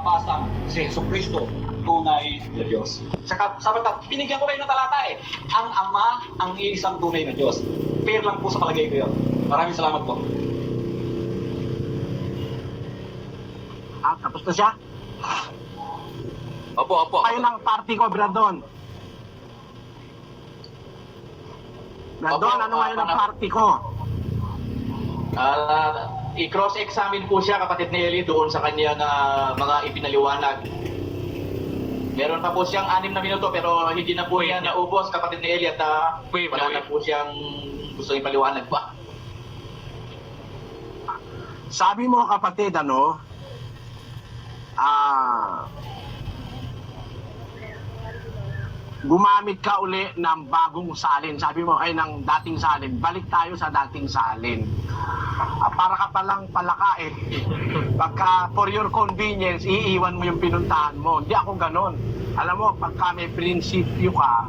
mapapasang si Jesucristo, tunay na Diyos. Sapagat, pinigyan ko kayo ng talata eh. Ang Ama, ang iisang tunay na Diyos. Fair lang po sa palagay ko yun. Maraming salamat po. Tapos na siya? Opo. Kayo ng party ko, Brandon. Brandon, ano ngayon ang party ko? I-cross-examine po siya, kapatid ni Eli, doon sa kanyang mga ipinaliwanag. Meron pa po siyang 6 na minuto, pero hindi na po yan naubos, kapatid ni Eli, at wala na po siyang gusto ipaliwanag pa. Sabi mo, kapatid, gumamit ka uli ng bagong salin. Sabi mo, ay ng dating salin. Balik tayo sa dating salin. Para ka palang palaka eh. Pagka for your convenience, iiwan mo yung pinuntahan mo. Hindi ako ganon. Alam mo, pagka may prinsipyo ka,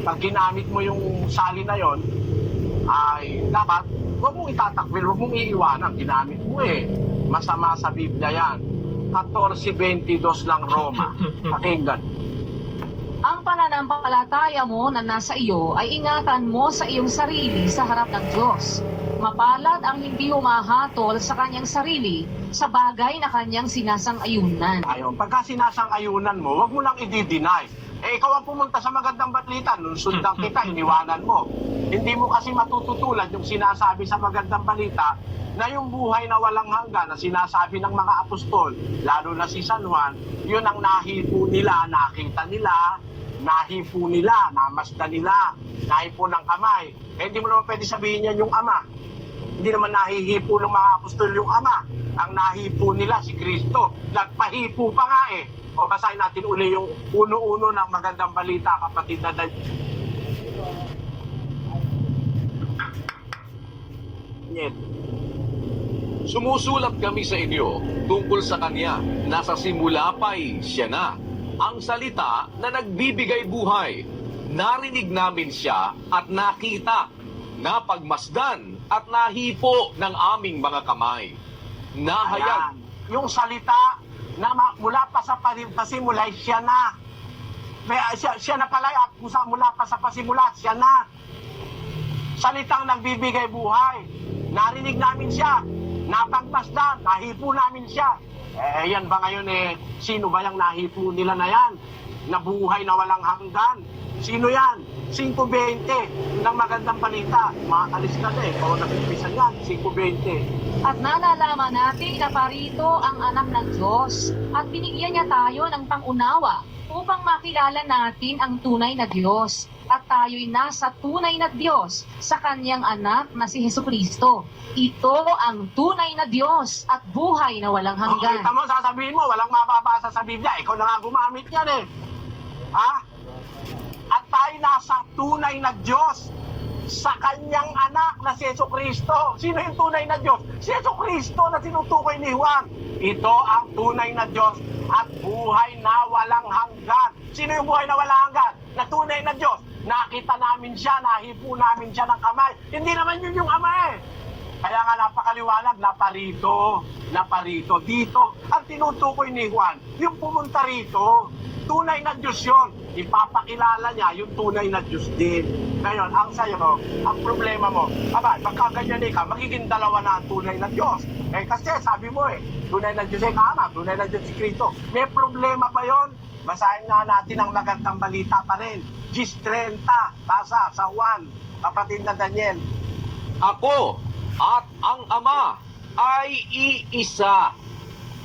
pag ginamit mo yung salin na yon, ay dapat, huwag mong itatakwil, huwag mong iiwanan. Ginamit mo eh. Masama sa Biblia yan. 14:22 lang Roma. Pakinggan. Ang pananampalataya mo na nasa iyo ay ingatan mo sa iyong sarili sa harap ng Diyos. Mapalad ang hindi humahatol sa kanyang sarili sa bagay na kanyang sinasang-ayunan. Ayun, pagka sinasang-ayunan mo, wag mo lang i-deny. Ikaw ang pumunta sa magandang balita, nung sundan kita, iniwanan mo. Hindi mo kasi matututulan yung sinasabi sa magandang balita na yung buhay na walang hanggan na sinasabi ng mga apostol, lalo na si San Juan, yun ang nahipo nila, nakita nila, nahipo nila, namasdan nila, nahipo ng kamay. Hindi mo naman pwede sabihin yan yung Ama. Hindi naman nahihipo ng mga apostol yung Ama. Ang nahipo nila si Kristo. Nagpahipo pa nga eh. O basahin natin uli yung uno-uno ng magandang balita, kapatid na Daniel. Sumusulat kami sa inyo tungkol sa Kanya na sa simula pa'y Siya na, ang salita na nagbibigay buhay. Narinig namin Siya at nakita, napagmasdan at nahipo ng aming mga kamay. Nahayag. Ayan. Yung salita na mula pa sa pasimula, Siya na. Siya na pala at mula pa sa pasimula, Siya na. Salitang nagbibigay buhay. Narinig namin Siya. Napagmasdan, nahipo namin Siya. Yan ba ngayon sino ba yung nahipo nila na yan? Nabuhay na walang hanggan. Sino yan? 5:20 ng magandang balita. Makakalis ka na o napipisan yan, 5:20. At nalalaman natin na parito ang anak ng Diyos at binigyan niya tayo ng pangunawa upang makilala natin ang tunay na Diyos at tayo'y nasa tunay na Diyos sa kanyang anak na si Jesucristo. Ito ang tunay na Diyos at buhay na walang hanggan. Kita mo, sasabihin mo, walang mababasa sa Biblia. Ikaw na nga gumamit yan eh. Ha? At tayo nasa tunay na Diyos sa kanyang anak na si Jesucristo. Sino yung tunay na Diyos? Si Jesucristo na tinutukoy ni Juan. Ito ang tunay na Diyos at buhay na walang hanggan. Sino yung buhay na walang hanggan? Na tunay na Diyos. Nakita namin Siya, nahipo namin Siya ng kamay. Hindi naman yun yung Ama eh. Kaya nga napakaliwanag, naparito. Dito, ang tinutukoy ni Juan, yung pumunta rito, tunay na Diyos yun. Ipapakilala niya yung tunay na Diyos din. Ngayon, ang sa'yo, ang problema mo, pagkaganyan ka, magiging dalawa na ang tunay na Diyos. Kasi sabi mo tunay na Diyos ay Ama, tunay na Diyos si Kristo. May problema ba yon? Basahin nga natin ang magandang balita pa rin. Gis 30, basa sa Juan, kapatid na Daniel. Ako at ang Ama ay iisa.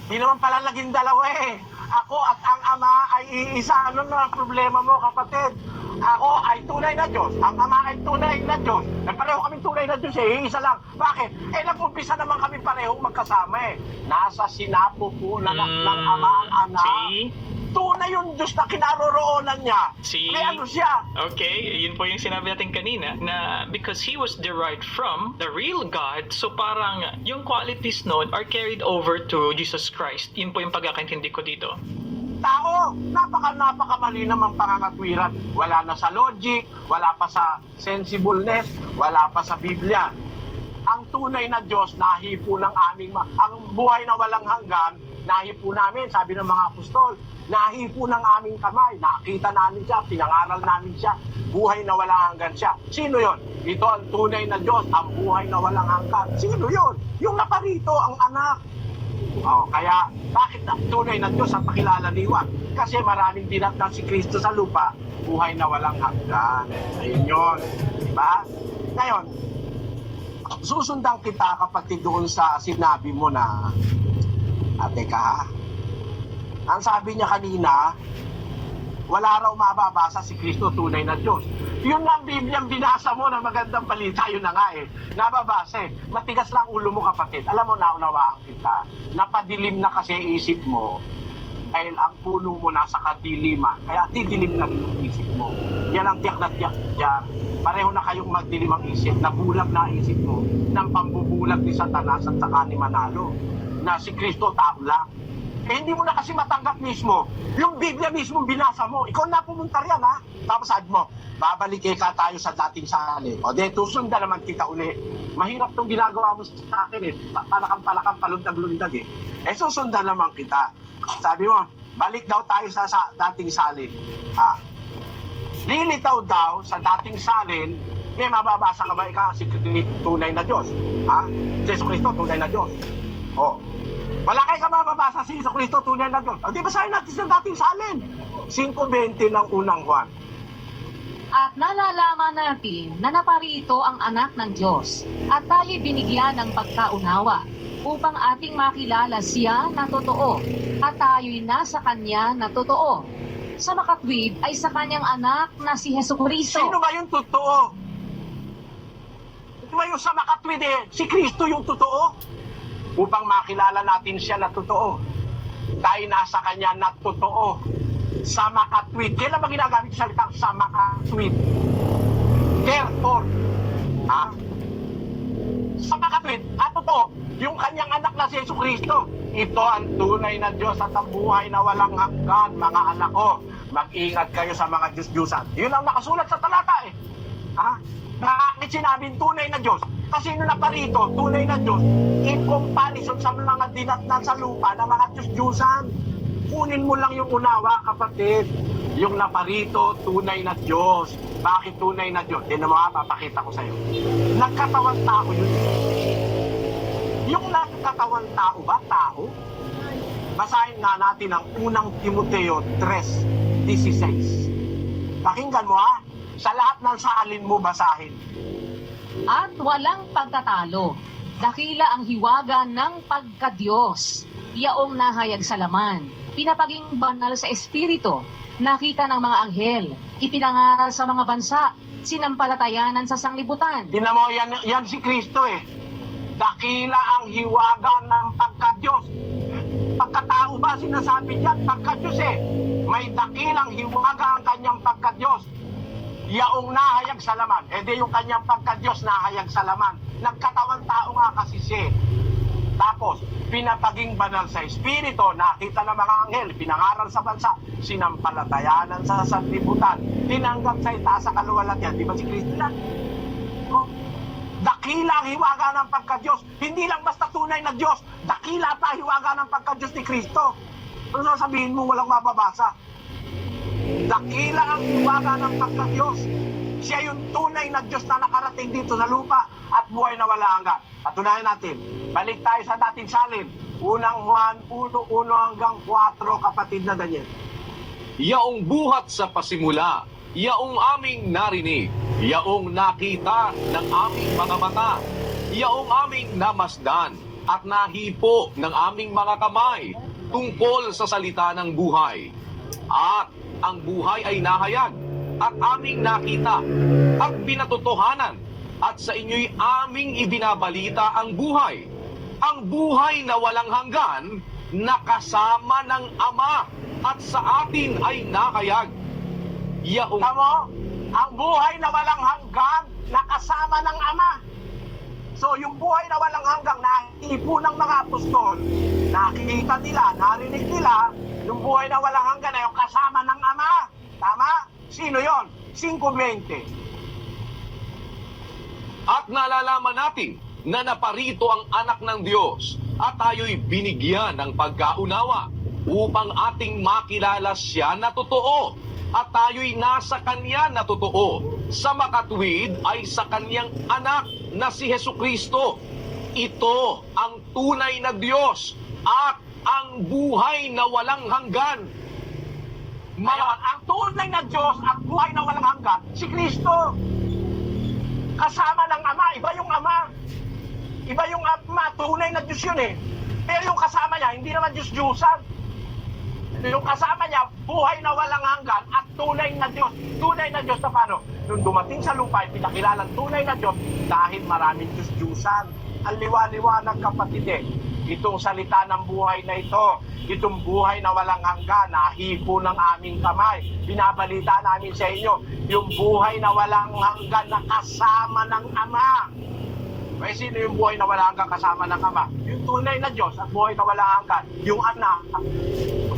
Di naman pala naging dalawa eh. Ako at ang Ama ay iisa. Ano na ang problema mo, kapatid? Ako ay tunay na Diyos. Ang Ama ay tunay na Diyos. Pareho kaming tunay na Diyos eh. Iisa lang. Bakit? Nag-umpisa naman kami parehong magkasama eh. Nasa sinapupunan ng Ama ang Anak. See? Tunay yung Diyos na kinaroroonan niya. See? May ano siya. Okay, yun po yung sinabi natin kanina na because he was derived from the real God, so parang yung qualities noon are carried over to Jesus Christ. Yun po yung pagkakaintindi ko dito. Tao, napakamali namang pangangatwiran. Wala na sa logic, wala pa sa sensibleness, wala pa sa Biblia. Ang tunay na Diyos nahipo ng ang buhay na walang hanggan, nahipo namin, sabi ng mga apostol, nahipo ng aming kamay, nakita namin siya, pinangaral namin siya, buhay na walang hanggan siya. Sino yon? Ito ang tunay na Diyos, ang buhay na walang hanggan. Sino yon? Yung naparito, ang anak. Kaya bakit ang tunay na Diyos ang pakilala liwan? Kasi maraming dinatnan si Kristo sa lupa, buhay na walang hanggan. Ayun yun. Diba? Ngayon, susundan kita kapatid doon sa sinabi mo na, teka ha, ang sabi niya kanina, wala raw mababasa si Kristo tunay na Diyos. Yun nga ang Bibliang binasa mo na magandang balita, yun na nga eh. Nababasa eh. Matigas lang ulo mo kapatid. Alam mo, naunawaan kita. Napadilim na kasi isip mo dahil ang puno mo nasa kadiliman. Kaya didilim na rin ang isip mo. Yan ang tiyak na tiyak dyan. Pareho na kayong magdilim ang isip. Nabulag na ang isip mo ng pambubulag ni Satanas at saka ni Manalo. Na si Kristo tao lang. Hindi mo na kasi matanggap mismo. Yung Biblia mismo binasa mo. Ikaw na pumunta riyan ha. Tapos sabi mo, babalik ka tayo sa dating sali. O de, tusundan naman kita uli. Mahirap tong ginagawa mo sa akin eh. Palakang palundag-lundag eh. Susundan naman kita. Sabi mo, balik daw tayo sa dating salin. Lilitaw daw sa dating salin, may mababasa ka ba ikaw si tunay na Diyos? Jesu Cristo, tunay na Diyos. Wala kayo ka mababasa si Jesu Cristo, tunay na Diyos. Di basahin natin sa dating salin. 5:20 ng unang Juan. At nalalaman natin na naparito ang anak ng Diyos at tayo binigyan ng pagkaunawa upang ating makilala siya na totoo at tayo'y nasa kanya na totoo. Sa makatwid ay sa kanyang anak na si Jesucristo. Sino ba yung totoo? Ito ba yung sa makatwid eh? Si Kristo yung totoo? Upang makilala natin siya na totoo. Tayo nasa kanya na totoo. Sa makatwid. Kailan ba ginagamit yung salita sa makatwid? Therefore, sa makatwid, totoo, yung kanyang anak na si Jesucristo. Ito ang tunay na Diyos at ang buhay na walang hanggan, mga anak ko. Mag-ingat kayo sa mga Diyos-Diyusan. Yun ang nakasulat sa talata eh. Bakit sinabing tunay na Diyos? Kasi nung naparito, tunay na Diyos, in comparison sa mga dinatnan sa lupa na mga Diyos-Diyusan. Kunin mo lang yung unawa, kapatid. Yung naparito, tunay na Diyos. Bakit tunay na Diyos? Yan ang papakita ko sa'yo. Nagkatawang tao yun. Yung nagkatawang tao ba? Tao? Basahin nga natin ang unang Timoteo 3:16. Pakinggan mo sa lahat ng salin mo basahin. At walang pagtatalo. Dakila ang hiwaga ng pagkadiyos. Yaong nahayag sa laman. Pinapaging banal sa espiritu. Nakita ng mga anghel. Ipinangaral sa mga bansa. Sinampalatayanan sa sanglibutan. Tingnan mo, yan si Kristo eh. Dakila ang hiwaga ng pagkadiyos. Pagkatao ba sinasabi diyan? Pagkadiyos eh. May dakilang hiwaga ang kanyang pagkadiyos. Yaong nahayag sa laman. Di yung kanyang pagkadiyos nahayag sa laman. Nagkatawang tao nga kasi siya. Tapos, pinapaging banal sa espiritu, nakita ng mga anghel, pinangaral sa bansa, sinampalatayanan sa sanlibutan, tinanggap sa itaas sa kaluwalhatian. Di ba si Kristo yan? Dakila ang hiwaga ng pagkadiyos. Hindi lang basta tunay na Diyos. Dakila pa hiwaga ng pagkadiyos ni Kristo. Ano sasabihin mo walang mababasa? Dakila ang hiwaga ng pagkadiyos. Siya yung tunay na Diyos na nakarating dito sa lupa at buhay na wala hanggan. Patunayan natin. Balik tayo sa dating salin. Unang Juan 1:1-4, kapatid na Daniel. Yaong buhat sa pasimula, yaong aming narinig, yaong nakita ng aming mga mata, yaong aming namasdan at nahipo ng aming mga kamay tungkol sa salita ng buhay. At ang buhay ay nahayag at aming nakita at pinatotohanan at sa inyo'y aming ibinabalita ang buhay na walang hanggan na kasama ng Ama at sa atin ay nakayag. Yaong Tamo, ang buhay na walang hanggang nakasama ng Ama. So yung buhay na walang hanggang nahipo ng mga apostol, nakikita nila, narinig nila, yung buhay na walang hanggan na yung kasama ng Ama. Tama? Sino yon? 5:20. At nalalaman natin na naparito ang anak ng Diyos at tayo'y binigyan ng pagkaunawa upang ating makilala siya na totoo at tayo'y nasa Kanya na totoo. Sa makatuwid ay sa Kanyang anak na si Hesukristo. Ito ang tunay na Diyos at ang buhay na walang hanggan. Ngayon, ang tunay na Diyos at buhay na walang hanggan, si Kristo. Kasama ng Ama, iba yung Ama. Iba yung Ama, tunay na Diyos yun eh. Pero yung kasama niya, hindi naman Diyos-Diyusan. Yung kasama niya, buhay na walang hanggan at tunay na Diyos. Tunay na Diyos na paano? Nung dumating sa lupa, pinakilalang tunay na Diyos dahil maraming Diyos-Diyusan. Ang liwa-liwanag, kapatid eh. Itong salita ng buhay na ito, itong buhay na walang hanggan, nahipo ng aming kamay. Binabalita namin sa inyo, yung buhay na walang hanggan na kasama ng Ama. May sino yung buhay na walang hanggan kasama ng Ama? Yung tunay na Diyos at buhay na walang hanggan, yung anak.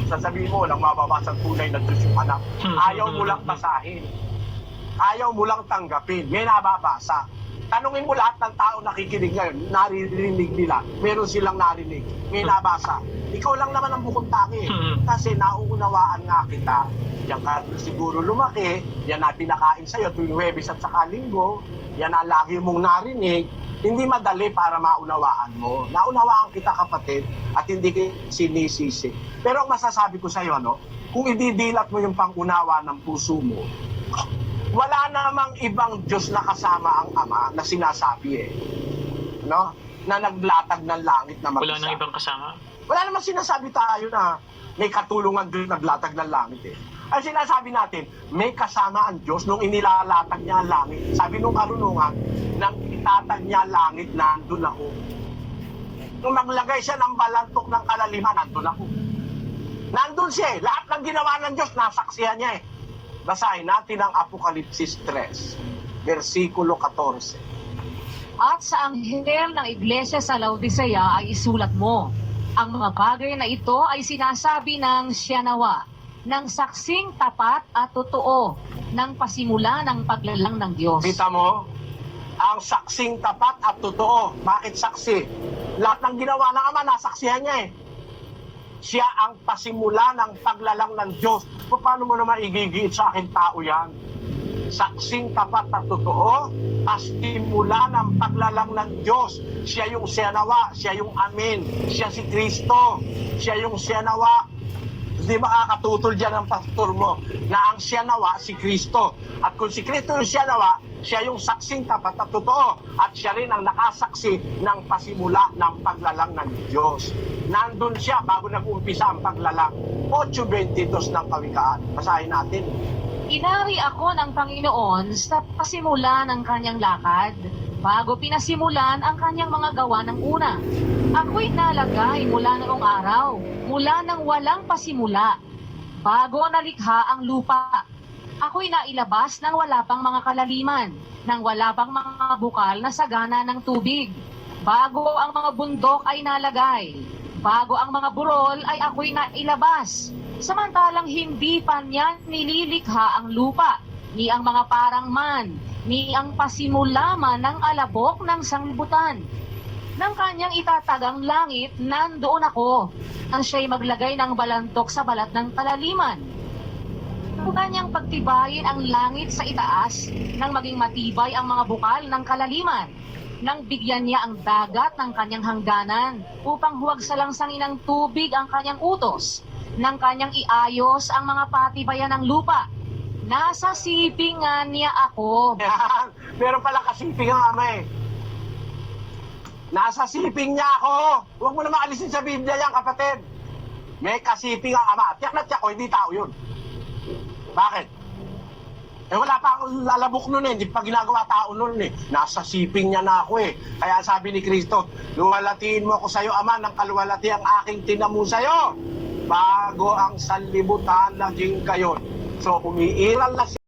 Sasabihin mo, walang mababasa tunay na Diyos yung anak. Ayaw mo lang basahin. Ayaw mo lang tanggapin. May nababasa. Tanungin mo lahat ng tao nakikinig ngayon, naririnig nila, meron silang narinig, may nabasa. Ikaw lang naman ang bukod tangi. Kasi nauunawaan nga kita. Yan ka siguro lumaki, yan na pinakain sa'yo tuwing Huwebes at saka Linggo, yan ang lagi mong narinig. Hindi madali para maunawaan mo. Naunawaan kita, kapatid, at hindi kita sinisisi. Pero ang masasabi ko sa'yo, kung ididilat mo yung pangunawa ng puso mo, wala namang ibang Diyos na kasama ang Ama na sinasabi na naglatag ng langit na mag-isa. Wala nang ibang kasama. Wala namang sinasabi tayo na may katulungan Diyos na naglatag ng langit Ang sinasabi natin, may kasama ang Diyos nung inilalatag niya ang langit. Sabi nung karunungan, nang itatag niya ang langit, nandun ako. Nung naglagay siya ng balantok ng kalaliman, nandun ako. Nandun siya Lahat ng ginawa ng Diyos, nasaksihan niya Basahin natin ang Apokalipsis 3, versikulo 14. At sa anghel ng iglesia sa Laodicea ay isulat mo, ang mga bagay na ito ay sinasabi ng siya nawa, ng saksing tapat at totoo, ng pasimula ng paglalang ng Diyos. Kita mo? Ang saksing tapat at totoo. Bakit saksi? Lahat ng ginawa ng Ama, nasaksihan niya Siya ang pasimula ng paglalang ng Diyos. Paano mo naman igigiit sa akin tao yan? Saksing tapat at totoo, pasimula ng paglalang ng Diyos. Siya yung siyanawa, siya yung amin, siya si Kristo, siya yung siyanawa. Hindi makakatutol dyan ang pastor mo na ang siyanawa si Kristo. At kung si Kristo yung siyanawa, siya yung saksing tapat at totoo. At siya rin ang nakasaksi ng pasimula ng paglalang ng Diyos. Nandun siya bago nag-umpisa ang paglalang. 8:22 ng Kawikaan. Basahin natin. Inari ako ng Panginoon sa pasimula ng kanyang lakad, bago pinasimulan ang kanyang mga gawa ng una. Ako'y nalagay mula noong araw, mula nang walang pasimula, bago nalikha ang lupa. Ako'y nailabas nang wala pang mga kalaliman, nang wala pang mga bukal na sagana ng tubig. Bago ang mga bundok ay nalagay, bago ang mga burol ay ako'y nailabas. Samantalang hindi pa niya nililikha ang lupa, ni ang mga parang man, ni ang pasimula man ng alabok ng sanglibutan. Nang kanyang itatagang langit, nandoon ako, nang siya'y maglagay ng balantok sa balat ng kalaliman. Nang kanyang pagtibayin ang langit sa itaas, nang maging matibay ang mga bukal ng kalaliman, nang bigyan niya ang dagat ng kanyang hangganan, upang huwag salangsangin ng tubig ang kanyang utos, nang kanyang iayos ang mga patibayan ng lupa. Nasa sipingan niya ako. Yan. Meron pala kasiping ang Ama Nasa siping niya ako. Huwag mo na maalisin sa Biblia yan, kapatid. May kasiping ang Ama. Tiyak na tiyak ko, hindi tao yun. Bakit? Wala pa akong lalabok nun hindi pa ginagawa tao nun Nasa siping niya na ako Kaya sabi ni Kristo, luwalatiin mo ako sa'yo, Ama, ng kaluwalati ang aking tinamu sa'yo, bago ang sanlibutan naging kayo. So, umiiral na